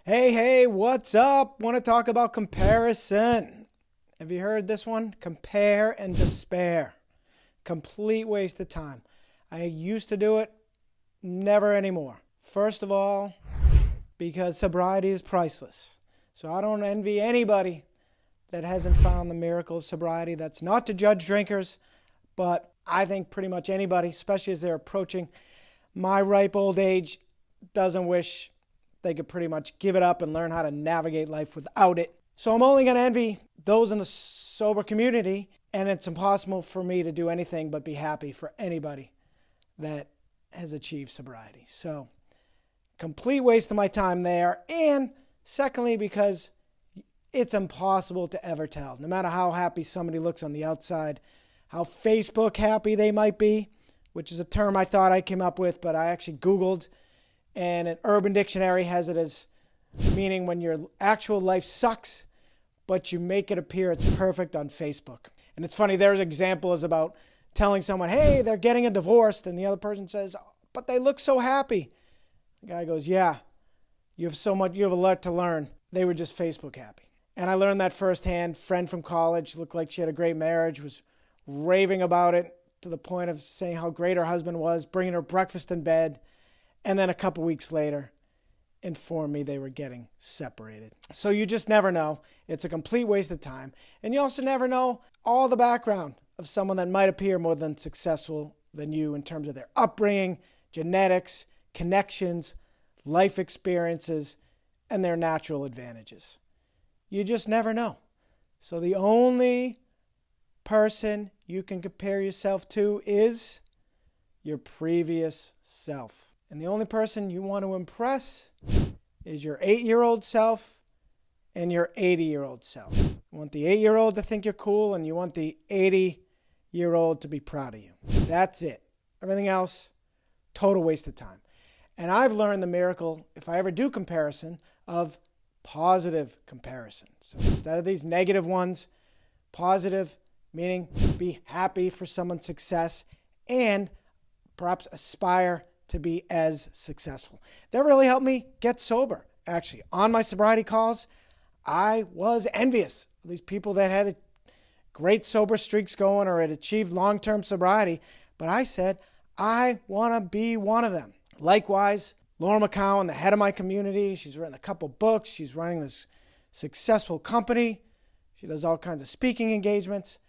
Hey, what's up? Want to talk about comparison. Have you heard this one? Compare and despair. Complete waste of time. I used to do it, never anymore. First of all, because sobriety is priceless. So I don't envy anybody that hasn't found the miracle of sobriety. That's not to judge drinkers, but I think pretty much anybody, especially as they're approaching my ripe old age, doesn't wish they could pretty much give it up and learn how to navigate life without it. So I'm only going to envy those in the sober community, and it's impossible for me to do anything but be happy for anybody that has achieved sobriety. So complete waste of my time there. And secondly, because it's impossible to ever tell, no matter how happy somebody looks on the outside, how Facebook happy they might be, which is a term I thought I came up with, but I actually Googled, and an Urban Dictionary has it as meaning when your actual life sucks, but you make it appear it's perfect on Facebook. And it's funny, there's an example is about telling someone, hey, they're getting a divorce, and the other person says, but they look so happy. The guy goes, yeah, you have a lot to learn. They were just Facebook happy. And I learned that firsthand. Friend from college, looked like she had a great marriage, was raving about it to the point of saying how great her husband was, bringing her breakfast in bed, and then a couple weeks later informed me they were getting separated. So you just never know. It's a complete waste of time. And you also never know all the background of someone that might appear more than successful than you in terms of their upbringing, genetics, connections, life experiences, and their natural advantages. You just never know. So the only person you can compare yourself to is your previous self. And the only person you want to impress is your 8-year-old self and your 80-year-old self. You want the 8-year-old to think you're cool, and you want the 80-year-old to be proud of you. That's it. Everything else, total waste of time. And I've learned the miracle, if I ever do comparison, of positive comparison. So instead of these negative ones, positive, meaning be happy for someone's success and perhaps aspire to be as successful. That really helped me get sober. Actually, on my sobriety calls, I was envious of these people that had great sober streaks going or had achieved long-term sobriety. But I said, I want to be one of them. Likewise, Laura McCowan, the head of my community, she's written a couple books. She's running this successful company. She does all kinds of speaking engagements.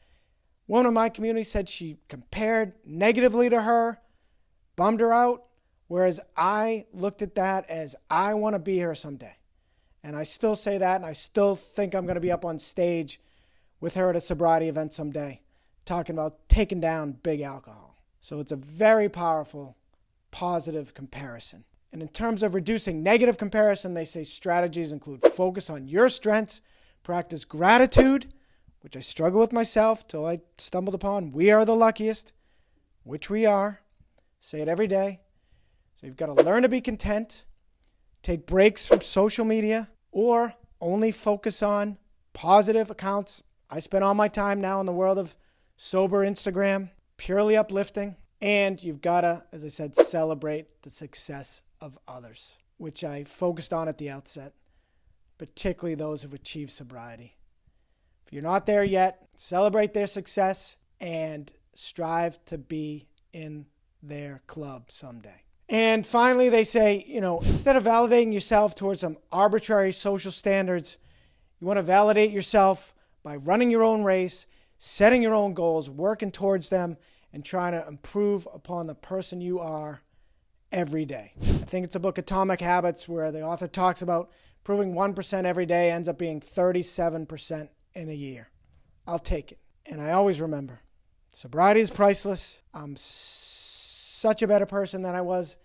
One of my community said she compared negatively to her, bummed her out, whereas I looked at that as I want to be here someday. And I still say that, and I still think I'm going to be up on stage with her at a sobriety event someday, talking about taking down big alcohol. So it's a very powerful, positive comparison. And in terms of reducing negative comparison, they say strategies include focus on your strengths, practice gratitude, which I struggle with myself till I stumbled upon. We are the luckiest, which we are. Say it every day. So you've got to learn to be content, take breaks from social media, or only focus on positive accounts. I spend all my time now in the world of sober Instagram, purely uplifting. And you've got to, as I said, celebrate the success of others, which I focused on at the outset, particularly those who've achieved sobriety. If you're not there yet, celebrate their success and strive to be in their club someday. And finally, they say, instead of validating yourself towards some arbitrary social standards, you want to validate yourself by running your own race, setting your own goals, working towards them, and trying to improve upon the person you are every day. I think it's a book, Atomic Habits, where the author talks about improving 1% every day ends up being 37% in a year. I'll take it. And I always remember, sobriety is priceless. I'm such a better person than I was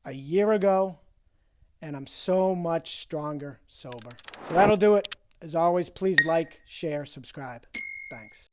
a year ago, and I'm so much stronger sober. So that'll do it. As always, please like, share, subscribe. Thanks.